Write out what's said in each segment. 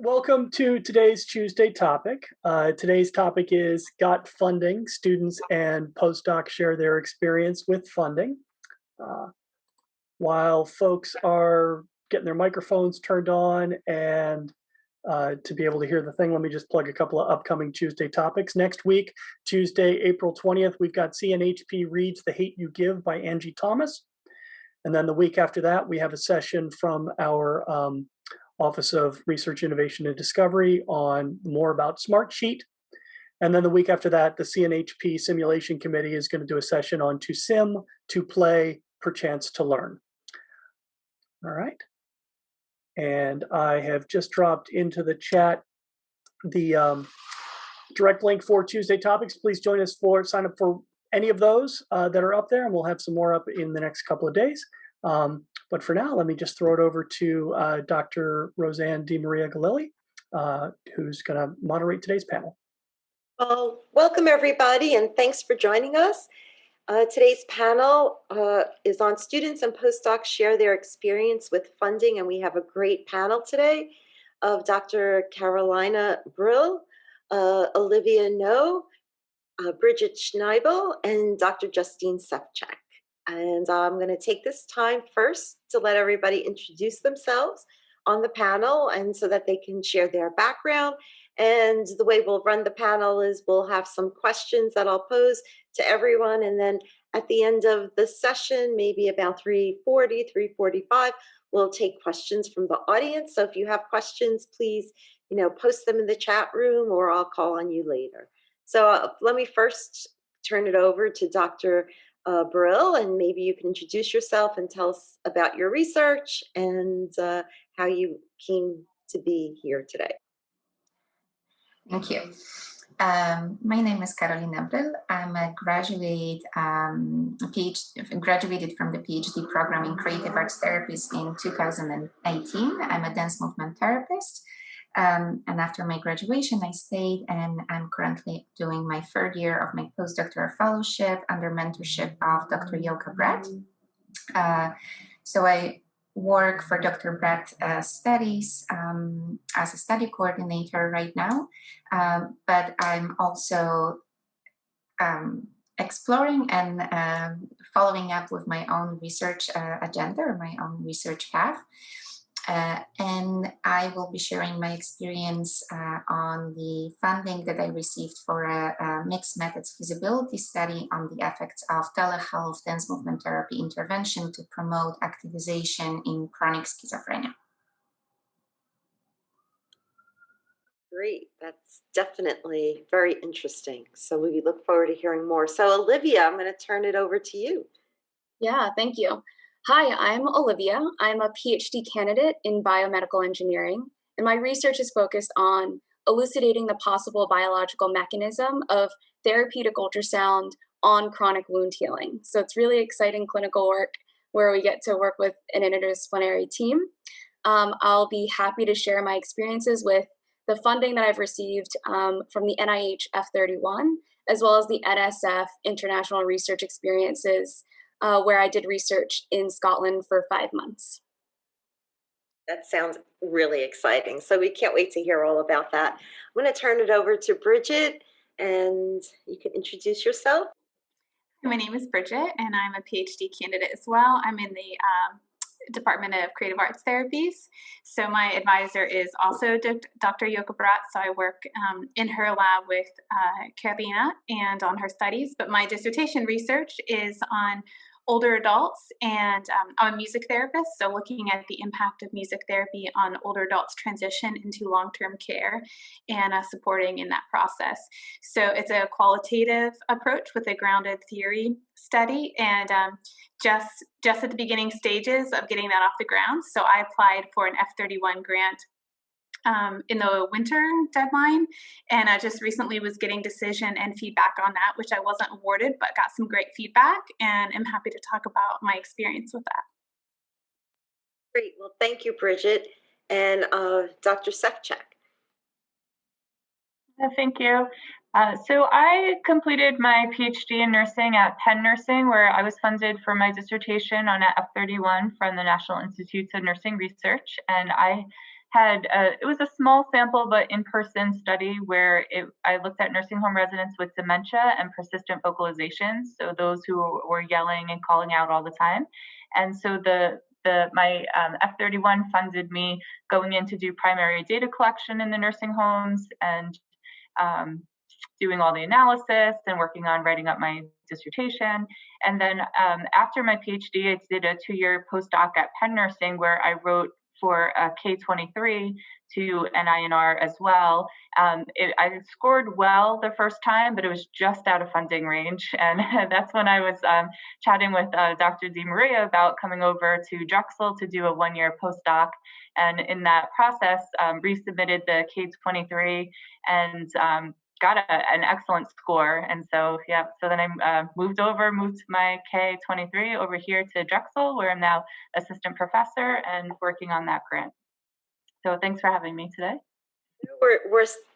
welcome to today's Tuesday topic. Today's topic is Got Funding, Students and Postdocs Share Their Experience with Funding. While folks are getting their microphones turned on and to be able to hear the thing, let me just plug a couple of upcoming Tuesday topics. Next week, Tuesday, April 20th, we've got CNHP Reads The Hate You Give by Angie Thomas. And then the week after that, we have a session from our Office of Research, Innovation, and Discovery on more about Smartsheet. And then the week after that, the CNHP Simulation Committee is going to do a session on To Sim, To Play, Perchance to Learn. All right. And I have just dropped into the chat the direct link for Tuesday topics. Please join us sign up for any of those that are up there, and we'll have some more up in the next couple of days. But for now, let me just throw it over to Dr. Roseanne DiMaria-Ghalili, who's going to moderate today's panel. Well, welcome everybody, and thanks for joining us. Today's panel is on students and postdocs share their experience with funding, and we have a great panel today of Dr. Karolina Bryl, Olivia Ngo, Bridget Schneible, and Dr. Justine Drsefcheck. And I'm going to take this time first to let everybody introduce themselves on the panel, and so that they can share their background. And the way we'll run the panel is we'll have some questions that I'll pose to everyone, and then at the end of the session, maybe about 3:40, 3:45, we'll take questions from the audience. So if you have questions, please, post them in the chat room, or I'll call on you later. So let me first turn it over to Dr. Bryl, and maybe you can introduce yourself and tell us about your research and how you came to be here today. Thank you. My name is Karolina Bryl. I'm a graduated from the PhD program in Creative Arts Therapies in 2018. I'm a dance movement therapist. And after my graduation, I stayed, and I'm currently doing my third year of my postdoctoral fellowship under mentorship of Dr. Yoko Brett. So I work for Dr. Brett studies as a study coordinator right now, but I'm also exploring and following up with my own research agenda, or my own research path. And I will be sharing my experience on the funding that I received for a mixed methods feasibility study on the effects of telehealth dance movement therapy intervention to promote activization in chronic schizophrenia. Great, that's definitely very interesting. So we look forward to hearing more. So Olivia, I'm going to turn it over to you. Yeah, thank you. Hi, I'm Olivia. I'm a PhD candidate in biomedical engineering, and my research is focused on elucidating the possible biological mechanism of therapeutic ultrasound on chronic wound healing. So it's really exciting clinical work where we get to work with an interdisciplinary team. I'll be happy to share my experiences with the funding that I've received from the NIH F31, as well as the NSF International Research Experiences, where I did research in Scotland for 5 months. That sounds really exciting. So we can't wait to hear all about that. I'm going to turn it over to Bridget, and you can introduce yourself. My name is Bridget, and I'm a PhD candidate as well. I'm in the Department of Creative Arts Therapies. So my advisor is also Dr. Yoko Brett. So I work in her lab with Karolina and on her studies. But my dissertation research is on older adults, and I'm a music therapist, so looking at the impact of music therapy on older adults' transition into long-term care and supporting in that process. So it's a qualitative approach with a grounded theory study, and just at the beginning stages of getting that off the ground. So I applied for an F31 grant in the winter deadline, and I just recently was getting decision and feedback on that, which I wasn't awarded, but got some great feedback, and I'm happy to talk about my experience with that. Great. Well, thank you, Bridget. And Dr. Drsefcheck. Thank you. So I completed my PhD in nursing at Penn Nursing, where I was funded for my dissertation on F31 from the National Institutes of Nursing Research, and I had, it was a small sample but in-person study where I looked at nursing home residents with dementia and persistent vocalizations, so those who were yelling and calling out all the time. And so my F31 funded me going in to do primary data collection in the nursing homes and doing all the analysis and working on writing up my dissertation. And then after my PhD, I did a 2-year postdoc at Penn Nursing where I wrote for K23 to NINR as well. I scored well the first time, but it was just out of funding range. And that's when I was chatting with Dr. DiMaria about coming over to Drexel to do a 1-year postdoc. And in that process, resubmitted the K23 and got an excellent score. And so, yeah, so then I moved my K23 over here to Drexel, where I'm now assistant professor and working on that grant. So thanks for having me today.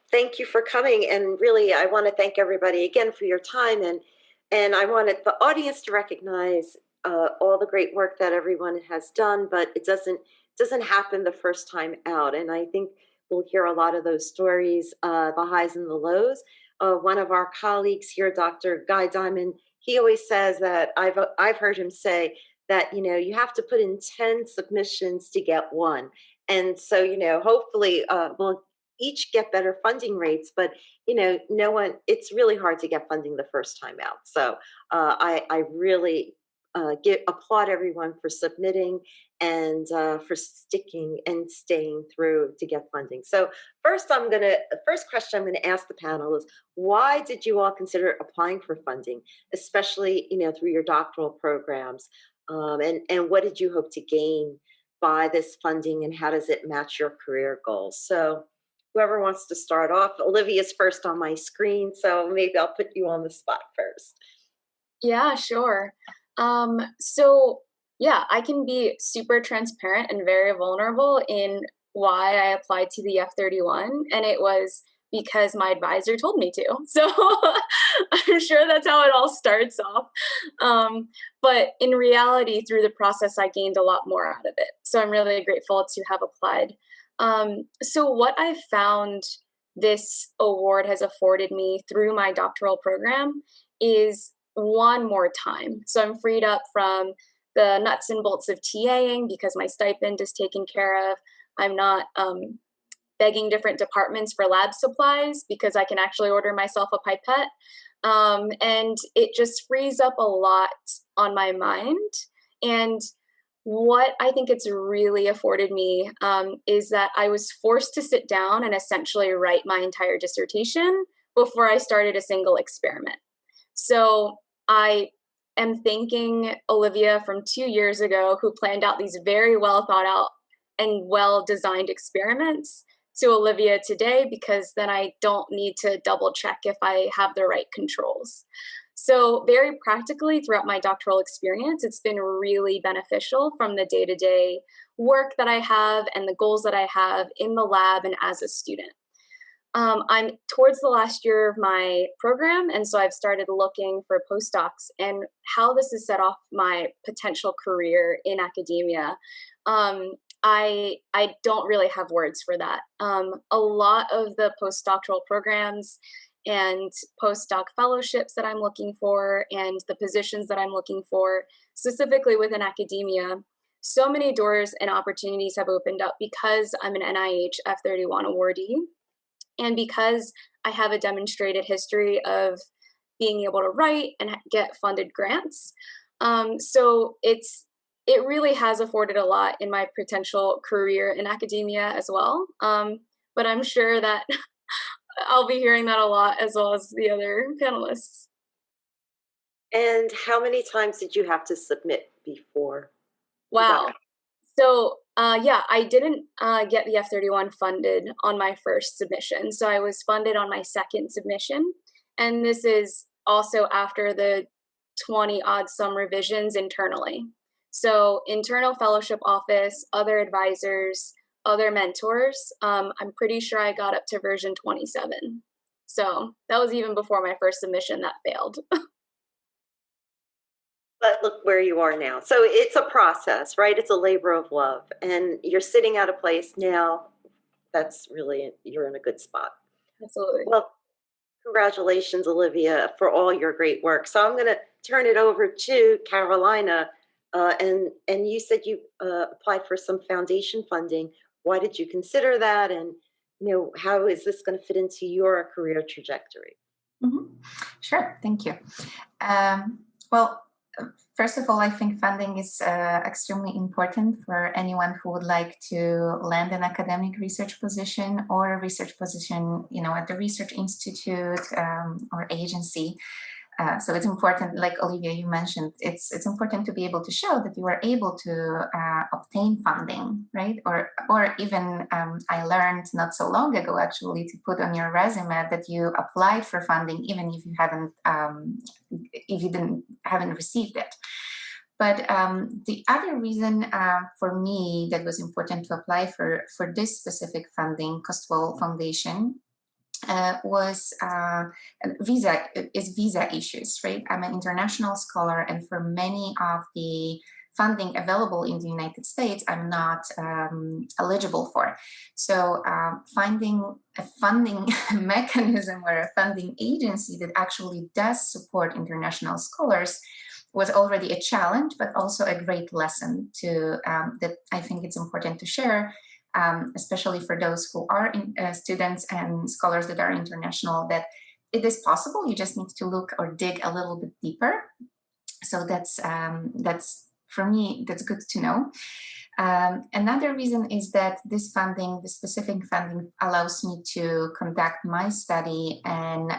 Thank you for coming. And really, I want to thank everybody again for your time. And I wanted the audience to recognize all the great work that everyone has done, but it doesn't happen the first time out. And I think we'll hear a lot of those stories, the highs and the lows. One of our colleagues here, Dr. Guy Diamond, he always says that I've heard him say that, you have to put in 10 submissions to get one. And so, hopefully we'll each get better funding rates, but, it's really hard to get funding the first time out. So I really applaud everyone for submitting and for sticking and staying through to get funding. So the first question I'm going to ask the panel is, why did you all consider applying for funding, especially, through your doctoral programs? And what did you hope to gain by this funding, and how does it match your career goals? So whoever wants to start off, Olivia's first on my screen, so maybe I'll put you on the spot first. Yeah, sure. So yeah, I can be super transparent and very vulnerable in why I applied to the F31, and it was because my advisor told me to. So I'm sure that's how it all starts off. But in reality, through the process, I gained a lot more out of it. So I'm really grateful to have applied. So what I found this award has afforded me through my doctoral program is one more time. So I'm freed up from the nuts and bolts of TAing because my stipend is taken care of. I'm not begging different departments for lab supplies because I can actually order myself a pipette. And it just frees up a lot on my mind. And what I think it's really afforded me is that I was forced to sit down and essentially write my entire dissertation before I started a single experiment. So I am thanking Olivia from 2 years ago, who planned out these very well thought out and well designed experiments, to Olivia today, because then I don't need to double check if I have the right controls. So very practically throughout my doctoral experience, it's been really beneficial from the day-to-day work that I have and the goals that I have in the lab and as a student. I'm towards the last year of my program, and so I've started looking for postdocs and how this has set off my potential career in academia. I don't really have words for that. A lot of the postdoctoral programs and postdoc fellowships that I'm looking for and the positions that I'm looking for, specifically within academia, so many doors and opportunities have opened up because I'm an NIH F31 awardee. And because I have a demonstrated history of being able to write and get funded grants. So it really has afforded a lot in my potential career in academia as well. But I'm sure that I'll be hearing that a lot, as well as the other panelists. And how many times did you have to submit before? Wow. So yeah, I didn't get the F31 funded on my first submission. So I was funded on my second submission. And this is also after the 20 odd some revisions internally. So internal fellowship office, other advisors, other mentors, I'm pretty sure I got up to version 27. So that was even before my first submission that failed. But look where you are now. So it's a process, right? It's a labor of love. And you're sitting at a place now that's really, you're in a good spot. Absolutely. Well, congratulations, Olivia, for all your great work. So I'm going to turn it over to Karolina. And you said you applied for some foundation funding. Why did you consider that? And, how is this going to fit into your career trajectory? Mm-hmm. Sure, thank you. Well, first of all, I think funding is extremely important for anyone who would like to land an academic research position or a research position, at the research institute or agency. So it's important, like Olivia, you mentioned, it's important to be able to show that you are able to obtain funding, right? Or even I learned not so long ago, actually, to put on your resume that you applied for funding, even if you haven't received it. But the other reason for me that was important to apply for this specific funding, Costwell Foundation, was visa issues, right? I'm an international scholar, and for many of the funding available in the United States, I'm not eligible for. So finding a funding mechanism or a funding agency that actually does support international scholars was already a challenge, but also a great lesson to that I think it's important to share. Especially for those who are students and scholars that are international, that it is possible. You just need to look or dig a little bit deeper. So that's for me, that's good to know. Another reason is that this funding, the specific funding, allows me to conduct my study and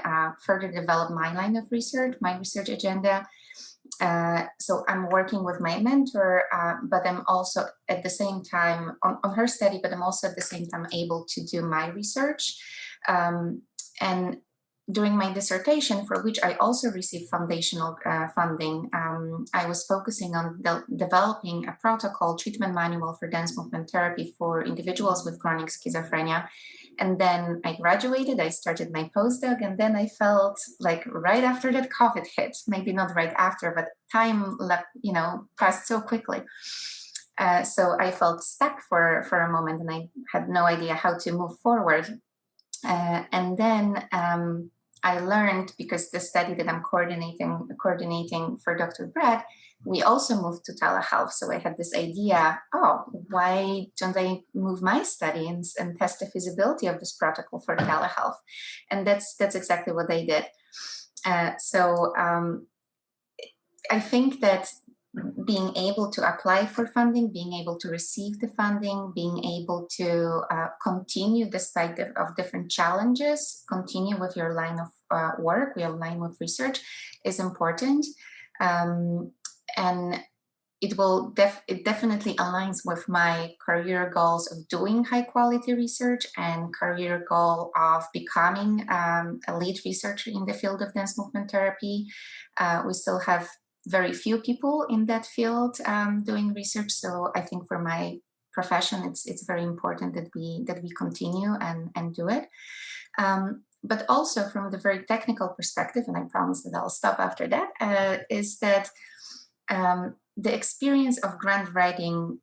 further develop my line of research, my research agenda. So I'm working with my mentor, but I'm also at the same time on her study, but I'm also at the same time able to do my research. And during my dissertation, for which I also received foundational funding, I was focusing on developing a protocol treatment manual for dance movement therapy for individuals with chronic schizophrenia. And then I graduated, I started my postdoc, and then I felt like right after that COVID hit, maybe not right after, but time passed so quickly. So I felt stuck for a moment, and I had no idea how to move forward. And then I learned, because the study that I'm coordinating for Dr. Brett, we also moved to telehealth. So I had this idea, why don't I move my study and test the feasibility of this protocol for telehealth? And that's exactly what I did. So I think that being able to apply for funding, being able to receive the funding, being able to continue despite of different challenges, continue with your line of work, your line of research is important. And it definitely aligns with my career goals of doing high quality research and career goal of becoming a lead researcher in the field of dance movement therapy. We still have very few people in that field doing research. So I think for my profession, it's very important that we continue and do it. But also from the very technical perspective, and I promise that I'll stop after that, is that the experience of grant writing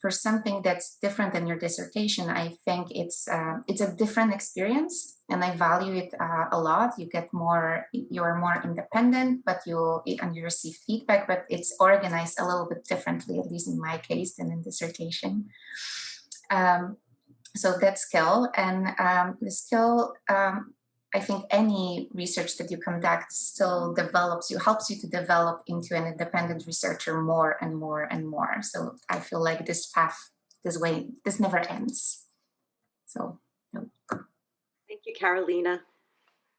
for something that's different than your dissertation, I think it's a different experience, and I value it a lot. You are more independent, but you receive feedback, but it's organized a little bit differently, at least in my case, than in dissertation. So that skill, and the skill, I think any research that you conduct still helps you to develop into an independent researcher more and more and more. So I feel like this path, this never ends. So. Thank you, Karolina.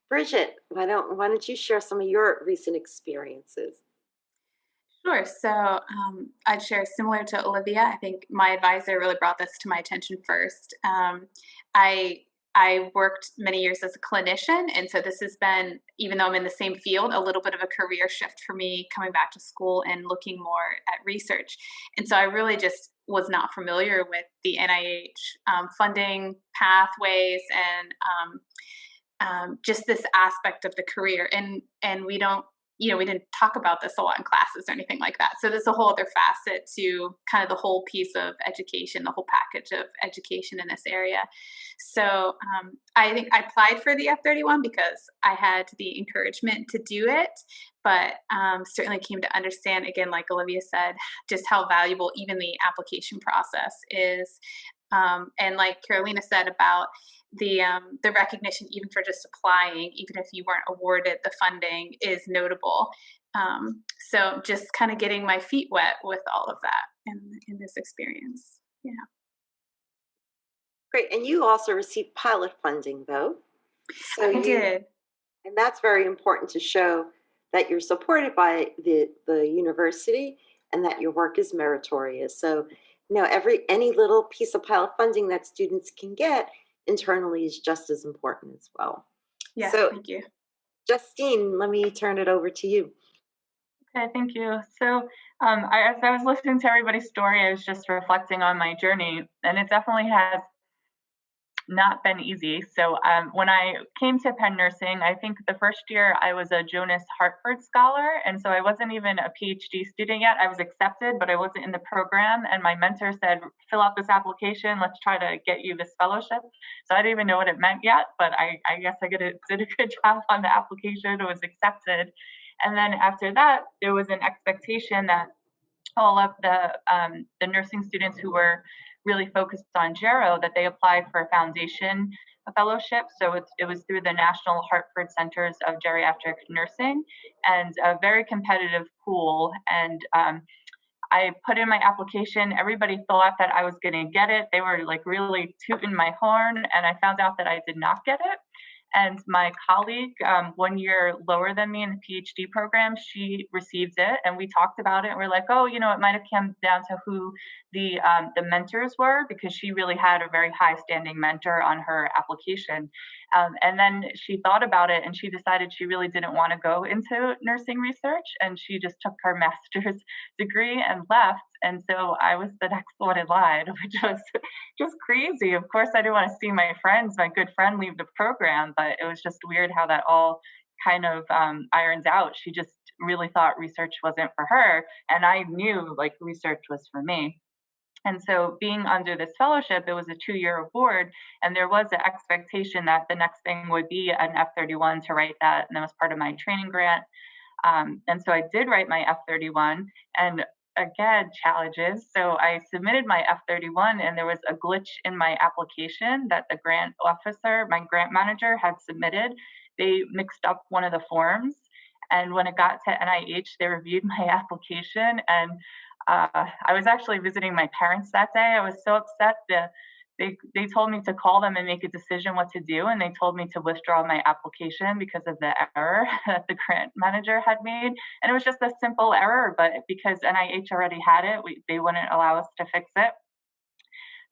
Bridget, why don't you share some of your recent experiences? Sure. So I'd share similar to Olivia. I think my advisor really brought this to my attention first. I worked many years as a clinician, and so this has been, even though I'm in the same field, a little bit of a career shift for me coming back to school and looking more at research. And so I really just was not familiar with the NIH funding pathways and just this aspect of the career. And we don't we didn't talk about this a lot in classes or anything like that. So there's a whole other facet to kind of the whole piece of education, the whole package of education in this area. So I think I applied for the F-31 because I had the encouragement to do it, but certainly came to understand, again, like Olivia said, just how valuable even the application process is. And like Karolina said about the recognition, even for just applying, even if you weren't awarded the funding, is notable. So just kind of getting my feet wet with all of that in this experience. Yeah. Great. And you also received pilot funding, though. So I did. And that's very important to show that you're supported by the university and that your work is meritorious. So, any little piece of pilot funding that students can get internally is just as important as well. Yeah, so, thank you. Justine, let me turn it over to you. Okay, thank you. So as I was listening to everybody's story, I was just reflecting on my journey, and it definitely has not been easy. So when I came to Penn Nursing, I think the first year I was a Jonas Hartford Scholar, and so I wasn't even a PhD student yet. I was accepted, but I wasn't in the program, and my mentor said, fill out this application, let's try to get you this fellowship. So I didn't even know what it meant yet, but I guess I did a good job on the application. It was accepted. And then after that, there was an expectation that all of the nursing students who were really focused on Gero, that they applied for a foundation fellowship. So it was through the National Hartford Centers of Geriatric Nursing, and a very competitive pool. And I put in my application. Everybody thought that I was going to get it. They were like really tooting my horn, and I found out that I did not get it. And my colleague, 1 year lower than me in the PhD program, she received it, and we talked about it. And we're like, oh, it might have come down to who the mentors were, because she really had a very high standing mentor on her application. And then she thought about it, and she decided she really didn't want to go into nursing research, and she just took her master's degree and left. And so I was the next one in line, which was just crazy. Of course, I didn't want to see my good friend leave the program, but it was just weird how that all kind of irons out. She just really thought research wasn't for her, and I knew like research was for me. And so being under this fellowship, it was a 2-year award, and there was an expectation that the next thing would be an F-31 to write that, and that was part of my training grant. And so I did write my F-31, and again, challenges. So I submitted my F-31, and there was a glitch in my application that the grant officer, my grant manager, had submitted. They mixed up one of the forms, and when it got to NIH, they reviewed my application, and I was actually visiting my parents that day. I was so upset that they told me to call them and make a decision what to do, and they told me to withdraw my application because of the error that the grant manager had made. And it was just a simple error, but because NIH already had it, they wouldn't allow us to fix it.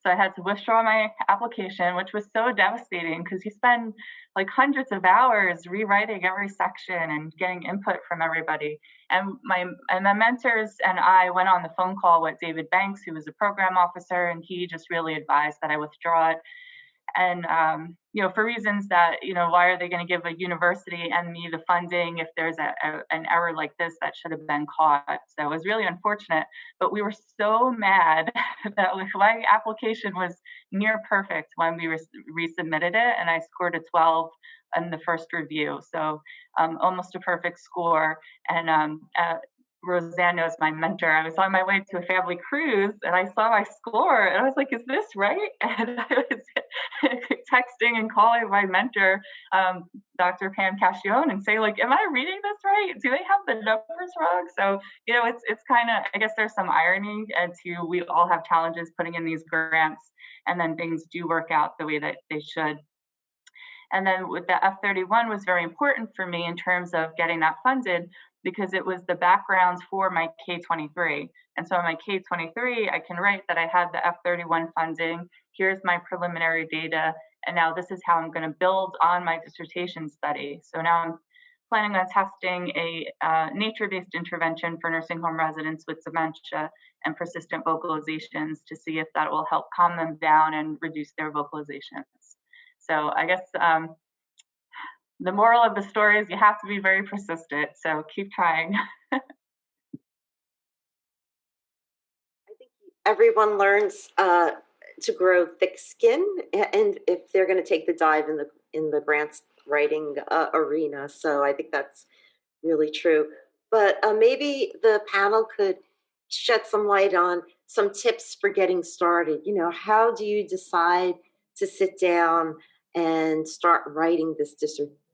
So I had to withdraw my application, which was so devastating because you spend like hundreds of hours rewriting every section and getting input from everybody. And my mentors and I went on the phone call with David Banks, who was a program officer, and he just really advised that I withdraw it. And, for reasons that, why are they going to give a university and me the funding if there's an error like this that should have been caught? So it was really unfortunate, but we were so mad that my application was near perfect when we resubmitted it, and I scored a 12 in the first review. So almost a perfect score. And Roseanne knows my mentor. I was on my way to a family cruise, and I saw my score, and I was like, is this right? And I was texting and calling my mentor, Dr. Pam Cascione, and say, like, am I reading this right? Do they have the numbers wrong? So, it's kind of, I guess there's some irony to we all have challenges putting in these grants, and then things do work out the way that they should. And then with the F-31 was very important for me in terms of getting that funded, because it was the background for my K-23. And so in my K-23, I can write that I had the F-31 funding, here's my preliminary data, and now this is how I'm going to build on my dissertation study. So now I'm planning on testing a nature-based intervention for nursing home residents with dementia and persistent vocalizations to see if that will help calm them down and reduce their vocalizations. So I guess the moral of the story is you have to be very persistent, so keep trying. I think everyone learns to grow thick skin, and if they're going to take the dive in the grants writing arena. So I think that's really true. But maybe the panel could shed some light on some tips for getting started. You know, how do you decide to sit down and start writing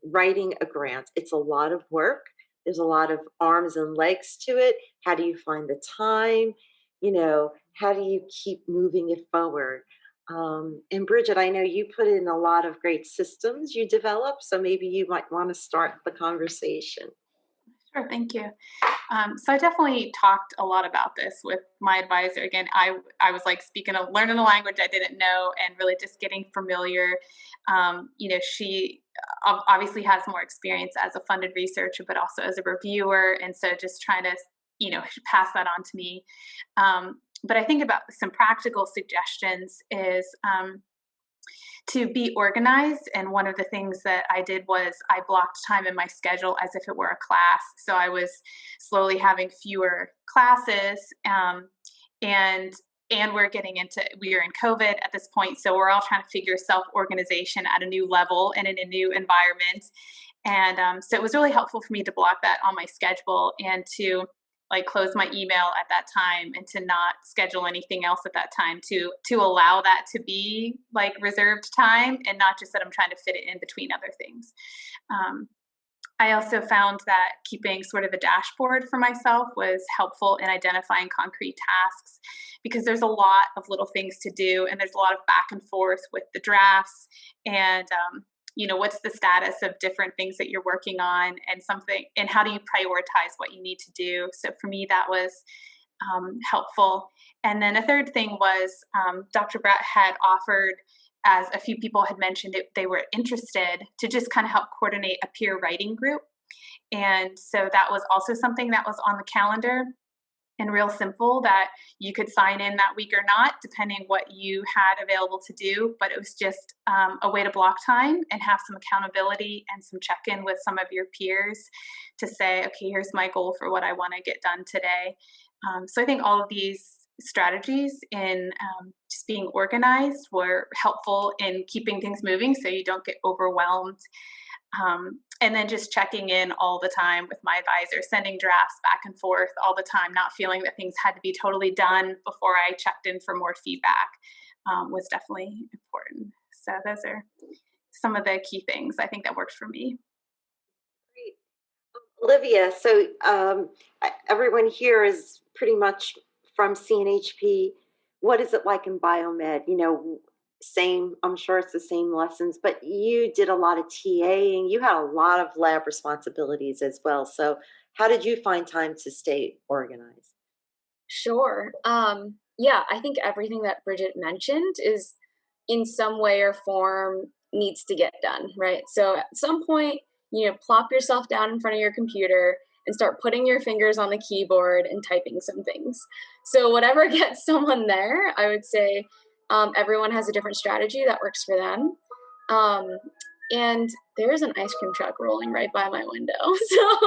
writing a grant? It's a lot of work. There's a lot of arms and legs to it. How do you find the time? You know, how do you keep moving it forward? And Bridget, I know you put in a lot of great systems you developed, so maybe you might want to start the conversation. Sure, thank you. So I definitely talked a lot about this with my advisor. Again, I was like learning the language I didn't know and really just getting familiar. You know, she obviously has more experience as a funded researcher, but also as a reviewer. And so just trying to, you know, pass that on to me. But I think about some practical suggestions is to be organized. And one of the things that I did was I blocked time in my schedule as if it were a class. So I was slowly having fewer classes, and we are in COVID at this point. So we're all trying to figure self-organization at a new level and in a new environment. And so it was really helpful for me to block that on my schedule and to like close my email at that time and to not schedule anything else at that time, to allow that to be like reserved time and not just that I'm trying to fit it in between other things. I also found that keeping sort of a dashboard for myself was helpful in identifying concrete tasks, because there's a lot of little things to do and there's a lot of back and forth with the drafts and you know, what's the status of different things that you're working on and how do you prioritize what you need to do? So for me, that was helpful. And then a third thing was Dr. Brett had offered, as a few people had mentioned it, they were interested to just kind of help coordinate a peer writing group. And so that was also something that was on the calendar. And real simple, that you could sign in that week or not, depending what you had available to do. But it was just a way to block time and have some accountability and some check-in with some of your peers to say, okay, here's my goal for what I want to get done today. So I think all of these strategies in just being organized were helpful in keeping things moving so you don't get overwhelmed. And then just checking in all the time with my advisor, sending drafts back and forth all the time, not feeling that things had to be totally done before I checked in for more feedback was definitely important. So those are some of the key things I think that worked for me. Great. Olivia, so everyone here is pretty much from CNHP. What is it like in biomed? You know, I'm sure it's the same lessons, but you did a lot of TAing. You had a lot of lab responsibilities as well. So how did you find time to stay organized? Sure. Yeah, I think everything that Bridget mentioned is in some way or form needs to get done, right? So at some point, you know, plop yourself down in front of your computer and start putting your fingers on the keyboard and typing some things. So whatever gets someone there, I would say, everyone has a different strategy that works for them. And there's an ice cream truck rolling right by my window. So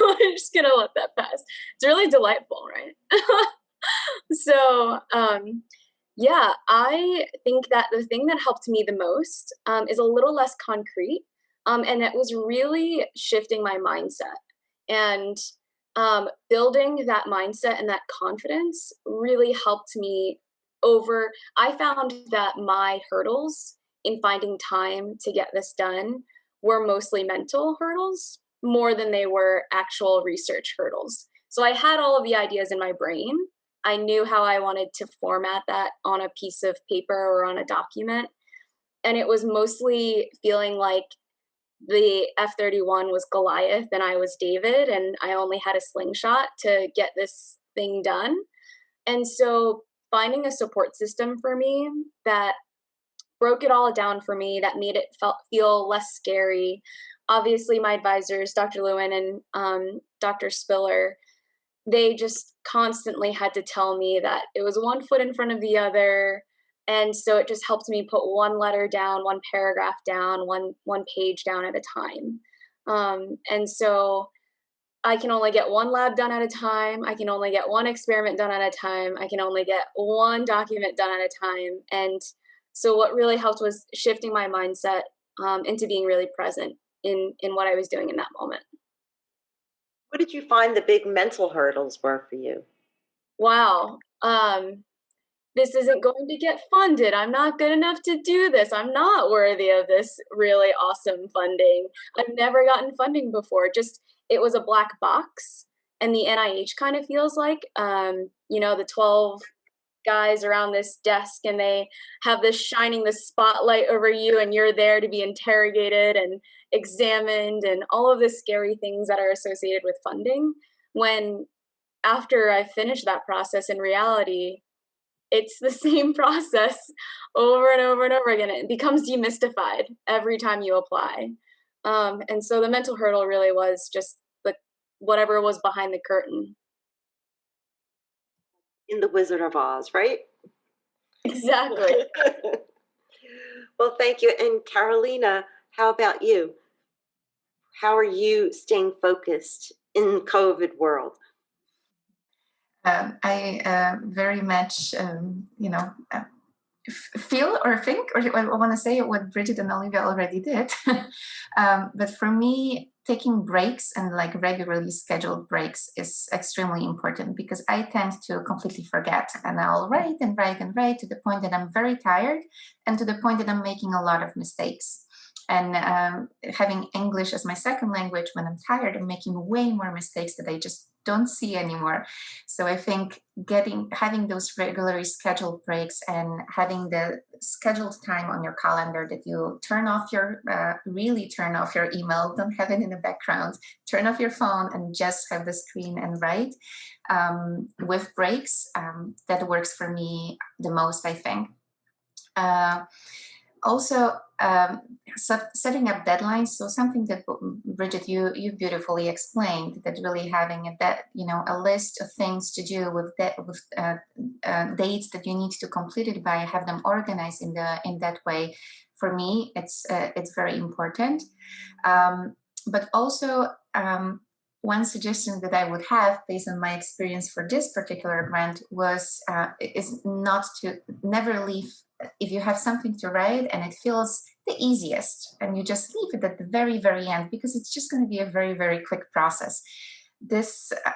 we're just going to let that pass. It's really delightful, right? So, yeah, I think that the thing that helped me the most is a little less concrete. And it was really shifting my mindset. And building that mindset and that confidence really helped me I found that my hurdles in finding time to get this done were mostly mental hurdles more than they were actual research hurdles. So I had all of the ideas in my brain. I knew how I wanted to format that on a piece of paper or on a document. And it was mostly feeling like the F-31 was Goliath and I was David, and I only had a slingshot to get this thing done. And so finding a support system for me that broke it all down for me, that made it feel less scary. Obviously, my advisors, Dr. Lewin and Dr. Spiller, they just constantly had to tell me that it was one foot in front of the other. And so it just helped me put one letter down, one paragraph down, one page down at a time. And so I can only get one lab done at a time. I can only get one experiment done at a time. I can only get one document done at a time. And so what really helped was shifting my mindset into being really present in what I was doing in that moment. What did you find the big mental hurdles were for you? Wow. This isn't going to get funded. I'm not good enough to do this. I'm not worthy of this really awesome funding. I've never gotten funding before. Just, it was a black box. And the NIH kind of feels like, the 12 guys around this desk, and they have this shining the spotlight over you, and you're there to be interrogated and examined and all of the scary things that are associated with funding. When after I finished that process, in reality, it's the same process over and over and over again. It becomes demystified every time you apply. And so the mental hurdle really was just whatever was behind the curtain. In the Wizard of Oz, right? Exactly. Well, thank you. And Karolina, how about you? How are you staying focused in the COVID world? I very much, feel or think, or I want to say what Bridget and Olivia already did. But for me, taking breaks and like regularly scheduled breaks is extremely important, because I tend to completely forget, and I'll write and write and write to the point that I'm very tired, and to the point that I'm making a lot of mistakes. And having English as my second language, when I'm tired, I'm making way more mistakes that I just don't see anymore. So I think having those regularly scheduled breaks and having the scheduled time on your calendar that you really turn off your email, don't have it in the background, turn off your phone and just have the screen and write with breaks, that works for me the most, I think. Also, setting up deadlines. So something that Bridget, you beautifully explained, that really having a list of things to do with dates that you need to complete it by, have them organized in that way. For me, it's very important. But also, one suggestion that I would have, based on my experience for this particular grant, is never leave. If you have something to write and it feels the easiest, and you just leave it at the very, very end, because it's just going to be a very, very quick process.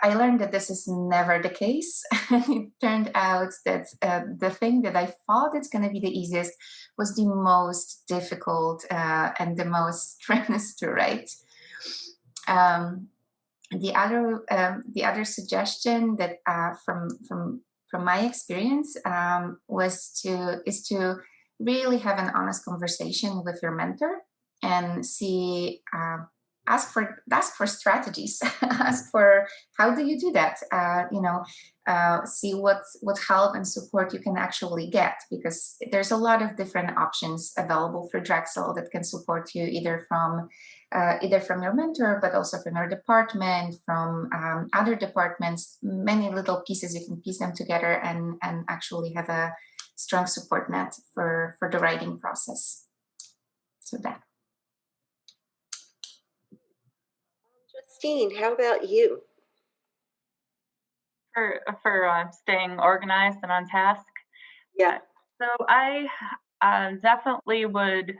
I learned that this is never the case. It turned out that the thing that I thought it's going to be the easiest was the most difficult and the most strenuous to write. The other suggestion that from my experience is to really have an honest conversation with your mentor and ask for strategies. Ask for, how do you do that? See what help and support you can actually get, because there's a lot of different options available for Drexel that can support you, either from your mentor, but also from your department, from other departments. Many little pieces, you can piece them together and actually have a strong support net for the writing process. So that. Justine, how about you? For staying organized and on task? Yeah. So I definitely would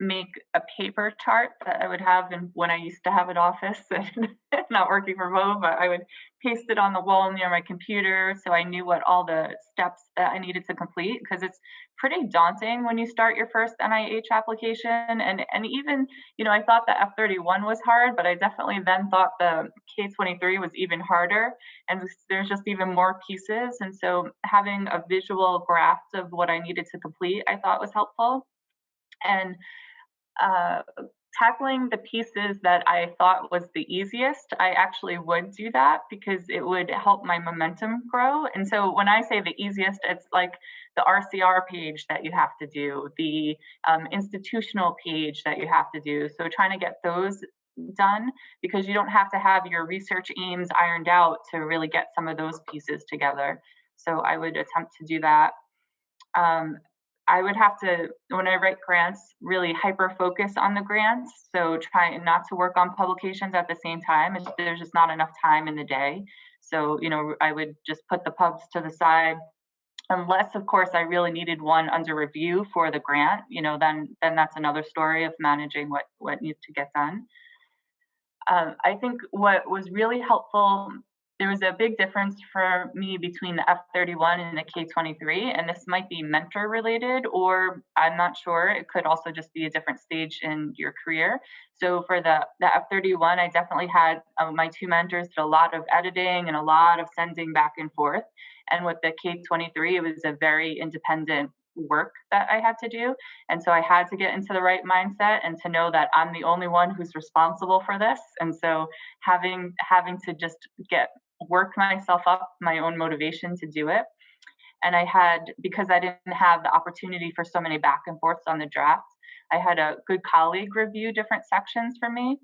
make a paper chart that I would have when I used to have an office and not working from home, but I would paste it on the wall near my computer so I knew what all the steps that I needed to complete, because it's pretty daunting when you start your first NIH application. And even, I thought the F31 was hard, but I definitely then thought the K23 was even harder, and there's just even more pieces. And so having a visual graph of what I needed to complete, I thought was helpful. And tackling the pieces that I thought was the easiest, I actually would do that, because it would help my momentum grow. And so when I say the easiest, it's like the RCR page that you have to do, the institutional page that you have to do. So trying to get those done, because you don't have to have your research aims ironed out to really get some of those pieces together. So I would attempt to do that. I would have to, when I write grants, really hyper-focus on the grants. So try not to work on publications at the same time. There's just not enough time in the day. So, I would just put the pubs to the side. Unless, of course, I really needed one under review for the grant, then that's another story of managing what needs to get done. I think what was really helpful, there was a big difference for me between the F31 and the K23, and this might be mentor related, or I'm not sure. It could also just be a different stage in your career. So for the F31, I definitely had my two mentors did a lot of editing and a lot of sending back and forth. And with the K23, it was a very independent work that I had to do. And so I had to get into the right mindset and to know that I'm the only one who's responsible for this. And so having to just work myself up, my own motivation to do it. And because I didn't have the opportunity for so many back and forths on the draft, I had a good colleague review different sections for me.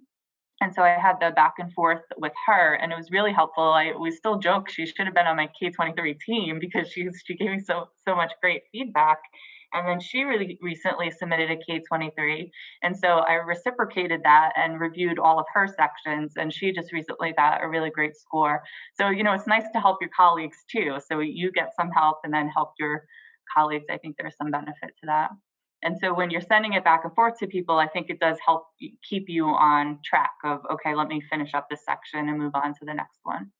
And so I had the back and forth with her, and it was really helpful. We still joke she should have been on my K23 team because she gave me so much great feedback. And then she really recently submitted a K23, and so I reciprocated that and reviewed all of her sections, and she just recently got a really great score. So it's nice to help your colleagues too. So you get some help and then help your colleagues. I think there's some benefit to that. And so when you're sending it back and forth to people, I think it does help keep you on track of, okay, let me finish up this section and move on to the next one.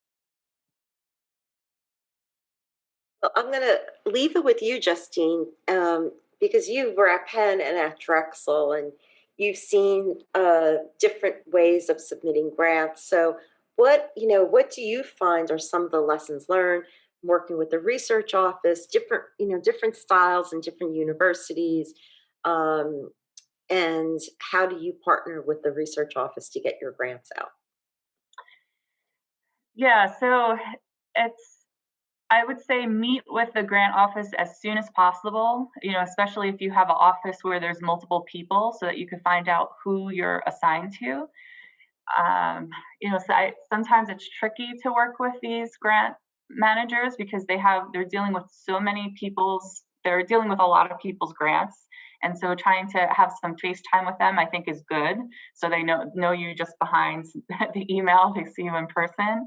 Well, I'm going to leave it with you, Justine, because you were at Penn and at Drexel, and you've seen different ways of submitting grants. So what do you find are some of the lessons learned working with the research office, different styles and different universities, and how do you partner with the research office to get your grants out? Yeah, so I would say meet with the grant office as soon as possible, especially if you have an office where there's multiple people so that you can find out who you're assigned to. Sometimes it's tricky to work with these grant managers because they're dealing with they're dealing with a lot of people's grants. And so trying to have some FaceTime with them, I think, is good. So they know you just behind the email, they see you in person.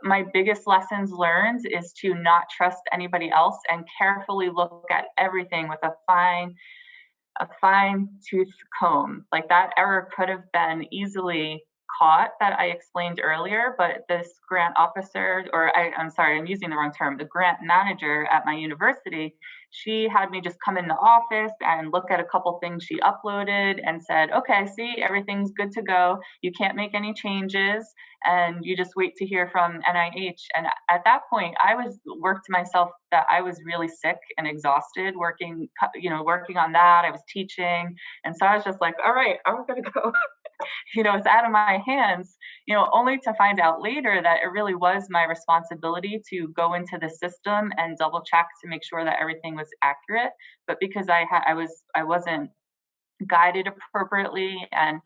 My biggest lessons learned is to not trust anybody else and carefully look at everything with a fine-tooth comb. Like that error could have been easily caught that I explained earlier, but this grant officer, I'm using the wrong term, the grant manager at my university, she had me just come in the office and look at a couple things she uploaded and said, okay, see, everything's good to go. You can't make any changes and you just wait to hear from NIH. And at that point, I worked myself that I was really sick and exhausted working on that. I was teaching. And so I was just like, all right, I'm going to go. It's out of my hands, only to find out later that it really was my responsibility to go into the system and double check to make sure that everything was accurate. But because I wasn't guided appropriately, and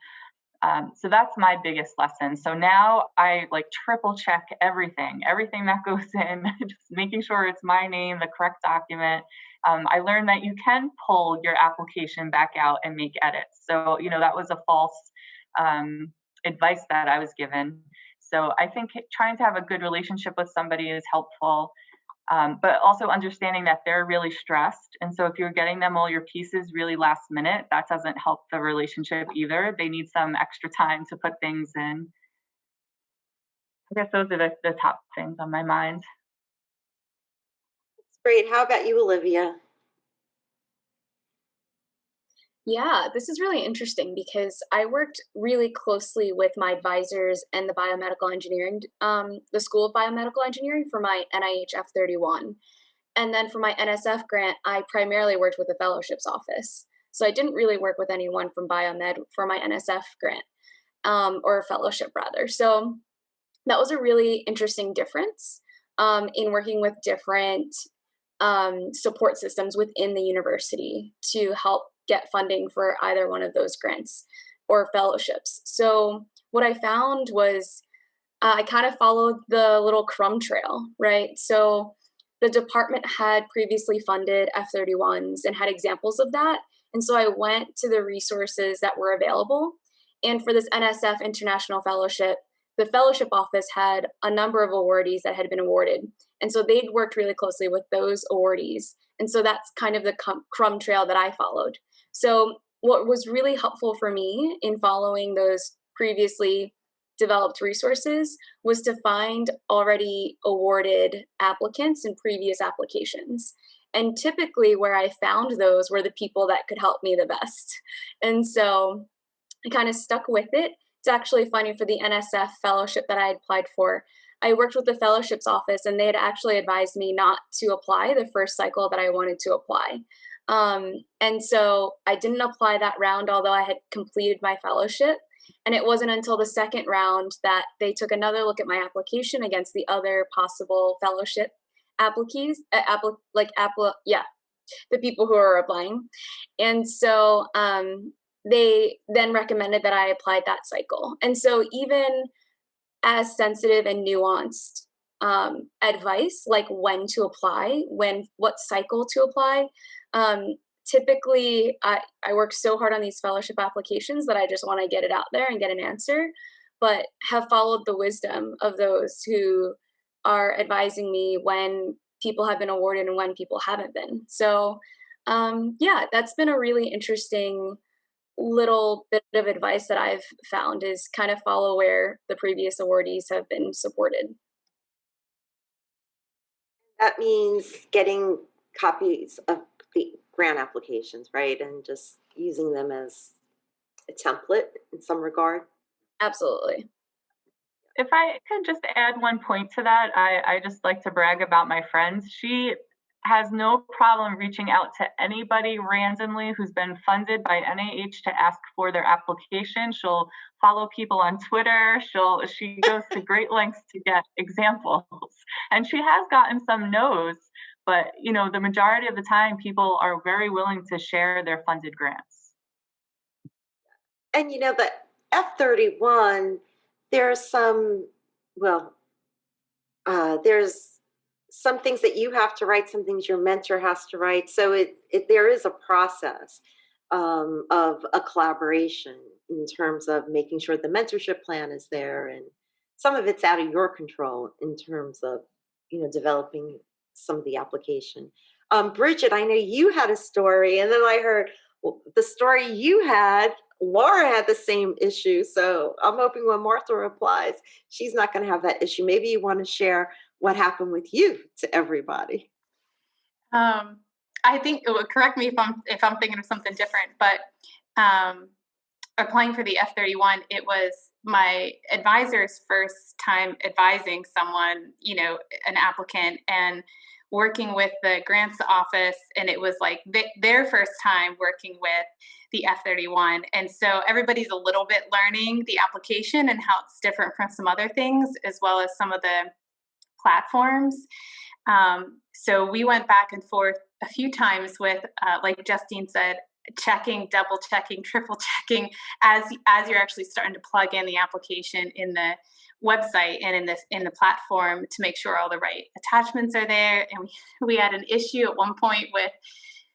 so that's my biggest lesson. So now I triple check everything that goes in, just making sure it's my name, the correct document. I learned that you can pull your application back out and make edits. So, that was a false advice that I was given. So I think trying to have a good relationship with somebody is helpful, but also understanding that they're really stressed. And so if you're getting them all your pieces really last minute, that doesn't help the relationship either. They need some extra time to put things in. I guess those are the top things on my mind. That's great. How about you, Olivia? Yeah, this is really interesting because I worked really closely with my advisors and the biomedical engineering, the School of Biomedical Engineering for my NIH F31. And then for my NSF grant, I primarily worked with the fellowships office. So I didn't really work with anyone from biomed for my NSF grant, or fellowship rather. So that was a really interesting difference in working with different support systems within the university to help get funding for either one of those grants or fellowships. So what I found was I kind of followed the little crumb trail, right? So the department had previously funded F-31s and had examples of that. And so I went to the resources that were available. And for this NSF International Fellowship, the fellowship office had a number of awardees that had been awarded. And so they'd worked really closely with those awardees. And so that's kind of the crumb trail that I followed. So what was really helpful for me in following those previously developed resources was to find already awarded applicants in previous applications. And typically where I found those were the people that could help me the best. And so I kind of stuck with it. It's actually funny, for the NSF fellowship that I applied for, I worked with the fellowships office and they had actually advised me not to apply the first cycle that I wanted to apply. And so I didn't apply that round, although I had completed my fellowship. And it wasn't until the second round that they took another look at my application against the other possible fellowship applications, the people who are applying. And so they then recommended that I applied that cycle. And so even as sensitive and nuanced advice, like when to apply, what cycle to apply, typically I work so hard on these fellowship applications that I just want to get it out there and get an answer, but have followed the wisdom of those who are advising me when people have been awarded and when people haven't been. So yeah, that's been a really interesting little bit of advice that I've found, is kind of follow where the previous awardees have been supported. That means getting copies of the grant applications, right? And just using them as a template in some regard. Absolutely. If I could just add one point to that, I just like to brag about my friends. She has no problem reaching out to anybody randomly who's been funded by NIH to ask for their application. She'll follow people on Twitter. She goes to great lengths to get examples. And she has gotten some no's, but the majority of the time people are very willing to share their funded grants. And the F-31, there's some things that you have to write, some things your mentor has to write. So there is a process of a collaboration in terms of making sure the mentorship plan is there, and some of it's out of your control in terms of developing some of the application. Bridget, I know you had a story, and then I heard the story you had. Laura had the same issue, so I'm hoping when Martha replies, she's not going to have that issue. Maybe you want to share what happened with you to everybody. I think, correct me if I'm thinking of something different, but applying for the F-31, it was my advisor's first time advising someone, an applicant, and working with the grants office, and it was like their first time working with the F-31. And so everybody's a little bit learning the application and how it's different from some other things, as well as some of the platforms. So we went back and forth a few times with, like Justine said, checking, double checking, triple checking as you're actually starting to plug in the application in the website and in the platform to make sure all the right attachments are there. And we had an issue at one point with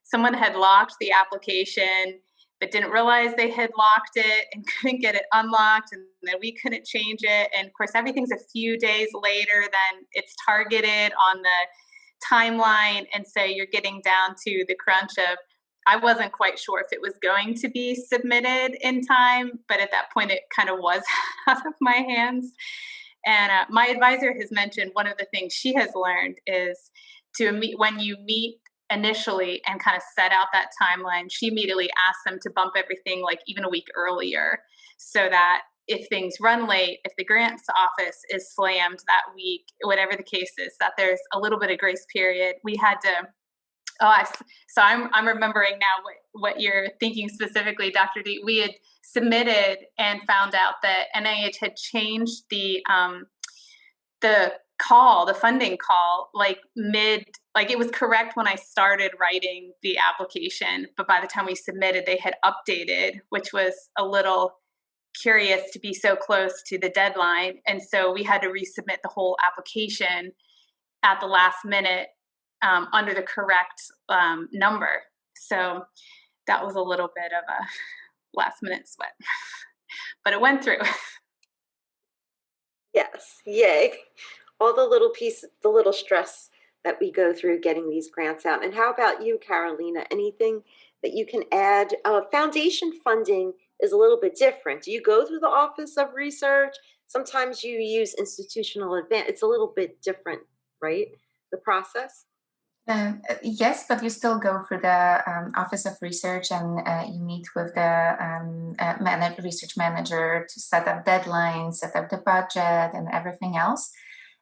someone had locked the application but didn't realize they had locked it and couldn't get it unlocked, and then we couldn't change it. And of course, everything's a few days later than it's targeted on the timeline. And so you're getting down to the crunch of, I wasn't quite sure if it was going to be submitted in time, but at that point it kind of was out of my hands. And my advisor has mentioned one of the things she has learned is when you meet initially and kind of set out that timeline, she immediately asks them to bump everything like even a week earlier, so that if things run late, if the grants office is slammed that week, whatever the case is, that there's a little bit of grace period. We had to, so I'm remembering now what you're thinking specifically, Dr. D. We had submitted and found out that NIH had changed the funding call, like it was correct when I started writing the application, but by the time we submitted, they had updated, which was a little curious to be so close to the deadline. And so we had to resubmit the whole application at the last minute under the correct number. So that was a little bit of a last minute sweat, but it went through. Yes, yay. All the little pieces, the little stress that we go through getting these grants out. And how about you, Karolina? Anything that you can add? Foundation funding is a little bit different. Do you go through the Office of Research? Sometimes you use institutional advance. It's a little bit different, right? The process? Yes, but you still go for the Office of Research, and you meet with the research manager to set up deadlines, set up the budget, and everything else.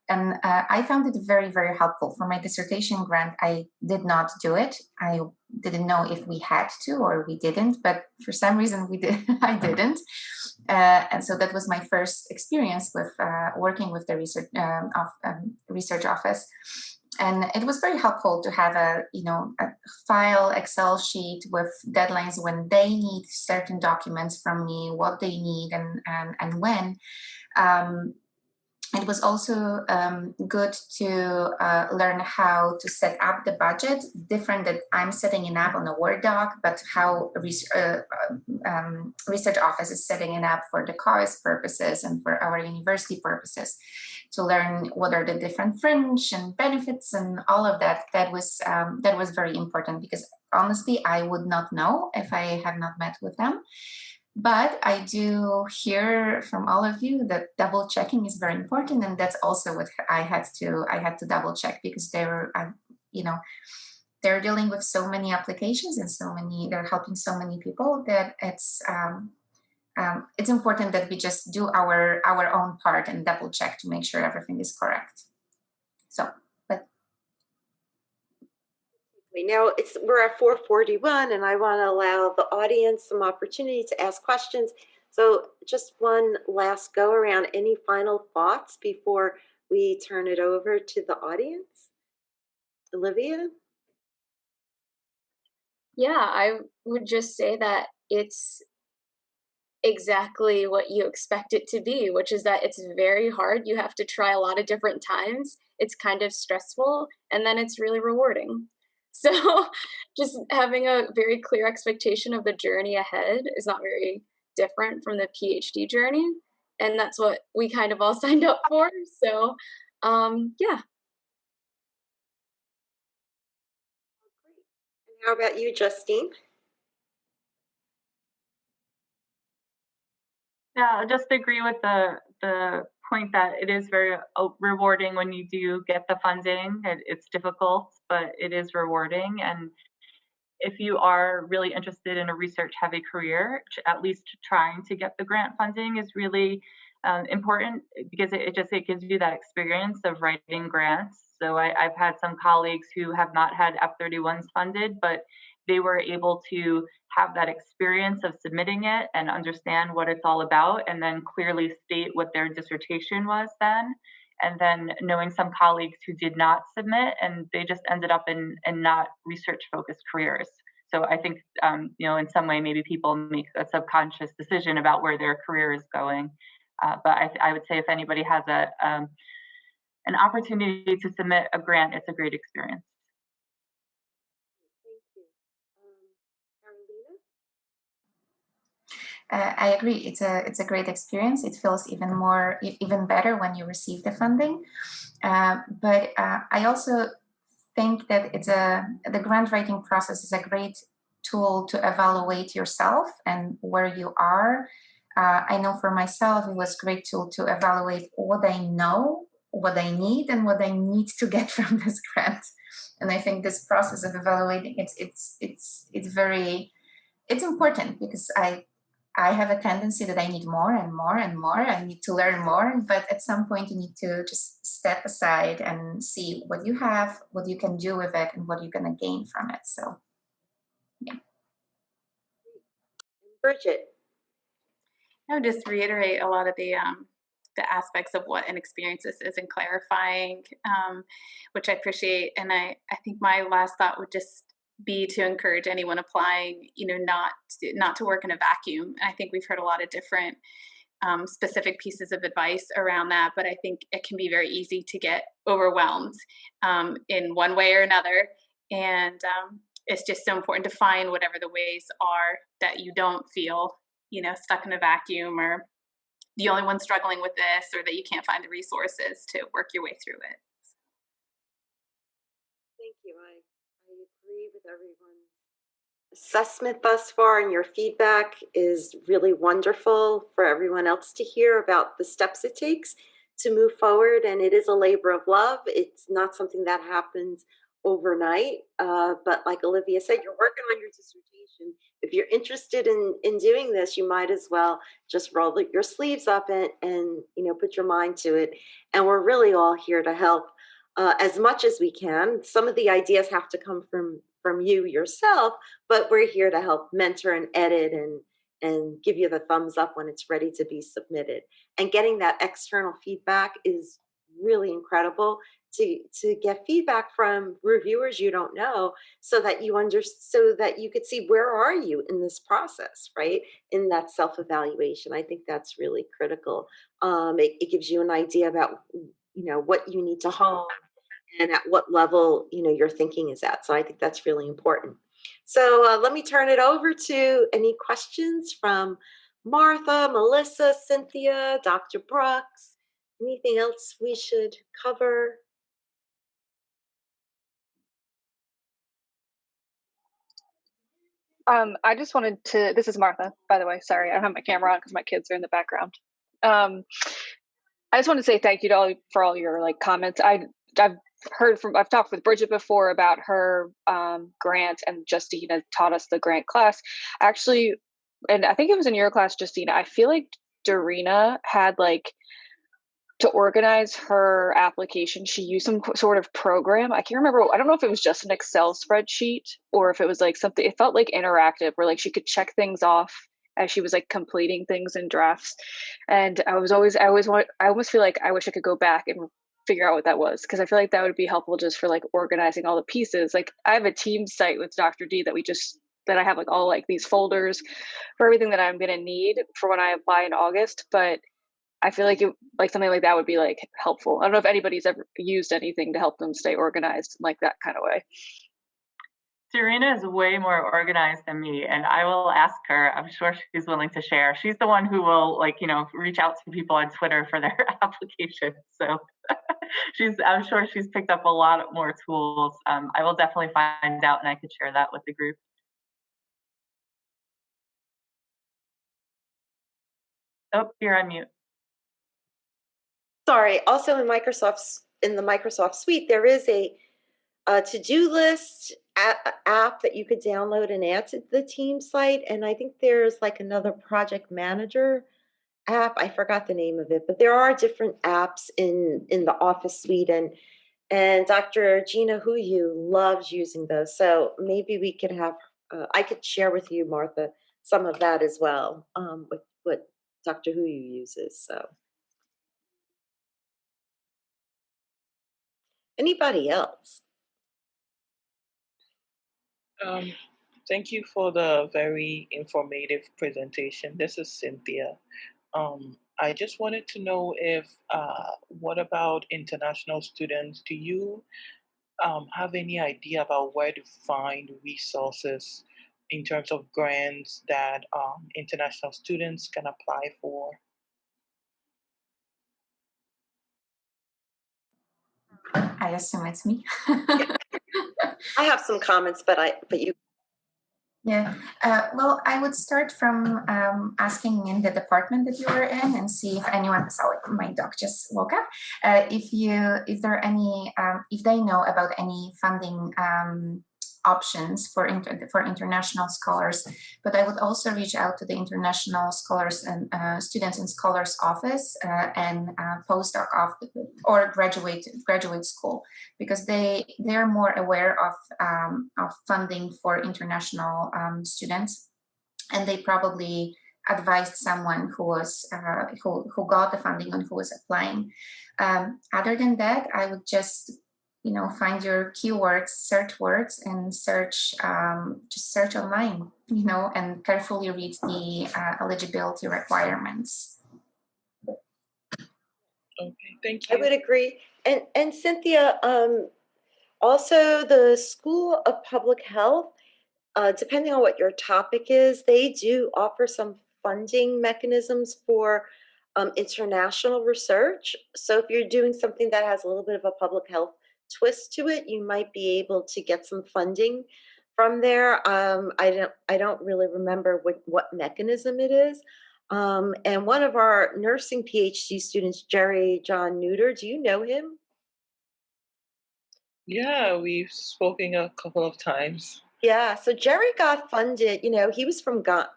And I found it very, very helpful. For my dissertation grant, I did not do it. I didn't know if we had to or we didn't, but for some reason we did. I didn't. And so that was my first experience with working with the research office. And it was very helpful to have a file Excel sheet with deadlines when they need certain documents from me, what they need, and when. It was also good to learn how to set up the budget, different that I'm setting it up on a Word doc, but how research office is setting it up for the CARS purposes and for our university purposes, to learn what are the different fringe and benefits and all of that. That was very important, because honestly, I would not know if I have not met with them. But I do hear from all of you that double checking is very important, and that's also what I had to double check, because they were, they're dealing with so many applications and they're helping so many people that it's important that we just do our own part and double check to make sure everything is correct. So, but now we're at 4:41, and I want to allow the audience some opportunity to ask questions. So just one last go around. Any final thoughts before we turn it over to the audience? Olivia? Yeah, I would just say that it's exactly what you expect it to be, which is that it's very hard. You have to try a lot of different times. It's kind of stressful, and then it's really rewarding. So just having a very clear expectation of the journey ahead is not very different from the PhD journey. And that's what we kind of all signed up for. So, yeah. And how about you, Justine? Yeah, I just agree with the point that it is very rewarding when you do get the funding. It's difficult, but it is rewarding. And if you are really interested in a research-heavy career, at least trying to get the grant funding is really important, because it gives you that experience of writing grants. So I've had some colleagues who have not had F-31s funded, but they were able to have that experience of submitting it and understand what it's all about, and then clearly state what their dissertation was then. And then knowing some colleagues who did not submit, and they just ended up in not research-focused careers. So I think, in some way, maybe people make a subconscious decision about where their career is going. But I would say if anybody has an opportunity to submit a grant, it's a great experience. Thank you. Karolina? I agree. It's a great experience. It feels even better when you receive the funding. But I also think that the grant writing process is a great tool to evaluate yourself and where you are. I know for myself, it was a great tool to evaluate what I know, what I need, and what I need to get from this grant. And I think this process of evaluating it's important, because I have a tendency that I need more and more and more. I need to learn more, but at some point you need to just step aside and see what you have, what you can do with it, and what you're going to gain from it. So, yeah. Bridget? I would just reiterate a lot of the aspects of what an experience is and clarifying, which I appreciate. And I think my last thought would just be to encourage anyone applying, not to work in a vacuum. And I think we've heard a lot of different specific pieces of advice around that, but I think it can be very easy to get overwhelmed in one way or another. And it's just so important to find whatever the ways are that you don't feel, stuck in a vacuum or the only one struggling with this, or that you can't find the resources to work your way through it. Thank you. I agree with everyone's assessment thus far, and your feedback is really wonderful for everyone else to hear about the steps it takes to move forward. And it is a labor of love. It's not something that happens overnight, but like Olivia said, you're working on your dissertation. If you're interested in doing this, you might as well just roll your sleeves up and put your mind to it. And we're really all here to help as much as we can. Some of the ideas have to come from you yourself, but we're here to help mentor and edit and give you the thumbs up when it's ready to be submitted. And getting that external feedback is really incredible, to get feedback from reviewers you don't know, so that you could see where are you in this process, right? In that self-evaluation. I think that's really critical. It gives you an idea about what you need to hone and at what level your thinking is at. So I think that's really important. So let me turn it over to any questions from Martha, Melissa, Cynthia, Dr. Brooks. Anything else we should cover? I just wanted to, this is Martha, by the way, sorry, I don't have my camera on because my kids are in the background. I just want to say thank you to for all your comments. I've talked with Bridget before about her grant, and Justina taught us the grant class. Actually, and I think it was in your class, Justina, I feel like Dorina had to organize her application, she used some sort of program. I can't remember. I don't know if it was just an Excel spreadsheet or if it was something, it felt interactive where she could check things off as she was completing things in drafts. And I almost feel like I wish I could go back and figure out what that was, because I feel like that would be helpful just for organizing all the pieces. I have a team site with Dr. D that I have all these folders for everything that I'm going to need for when I apply in August. But I feel like something like that would be helpful. I don't know if anybody's ever used anything to help them stay organized in that kind of way. Serena is way more organized than me, and I will ask her. I'm sure she's willing to share. She's the one who will reach out to people on Twitter for their applications. So I'm sure she's picked up a lot more tools. I will definitely find out, and I could share that with the group. Oh, you're on mute. Sorry. Also in the Microsoft Suite, there is a to-do list app that you could download and add to the team site. And I think there's another project manager app. I forgot the name of it, but there are different apps in the Office Suite, and Dr. Gina Huyu loves using those. So maybe we could have, I could share with you, Martha, some of that as well, with what Dr. Huyu uses. So. Anybody else? Thank you for the very informative presentation. This is Cynthia. I just wanted to know if, what about international students? Do you have any idea about where to find resources in terms of grants that international students can apply for? I assume it's me. I have some comments, but you. Yeah, well, I would start from asking in the department that you were in and see if anyone, sorry, my dog just woke up, if there are any, if they know about any funding options for international scholars. But I would also reach out to the international scholars and students and scholars office and postdoc or graduate school, because they're more aware of funding for international students, and they probably advised someone who was who got the funding and who was applying. Other than that, I would just find your keywords, search words, and just search online, and carefully read the eligibility requirements. Okay, thank you. I would agree. And Cynthia, also the School of Public Health, depending on what your topic is, they do offer some funding mechanisms for international research. So if you're doing something that has a little bit of a public health twist to it, you might be able to get some funding from there. I don't really remember what mechanism it is. And one of our nursing PhD students, Jerry John Neuter, do you know him? Yeah, we've spoken a couple of times. Yeah, so Jerry got funded. You know, he was from Ghana.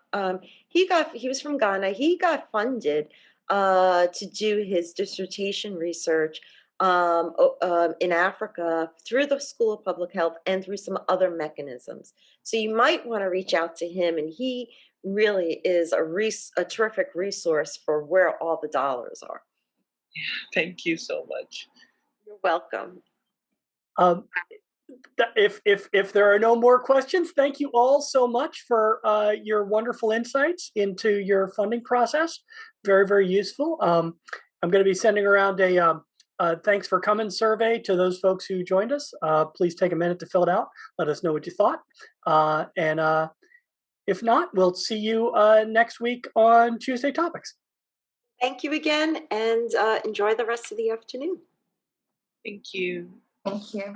He was from Ghana. He got funded to do his dissertation research in Africa through the School of Public Health and through some other mechanisms. So you might want to reach out to him, and he really is a terrific resource for where all the dollars are. Thank you so much. You're welcome. If there are no more questions, thank you all so much for your wonderful insights into your funding process. Very, very useful. I'm going to be sending around a thanks for coming survey to those folks who joined us. Please take a minute to fill it out. Let us know what you thought. And if not, we'll see you next week on Tuesday Topics. Thank you again, and enjoy the rest of the afternoon. Thank you. Thank you.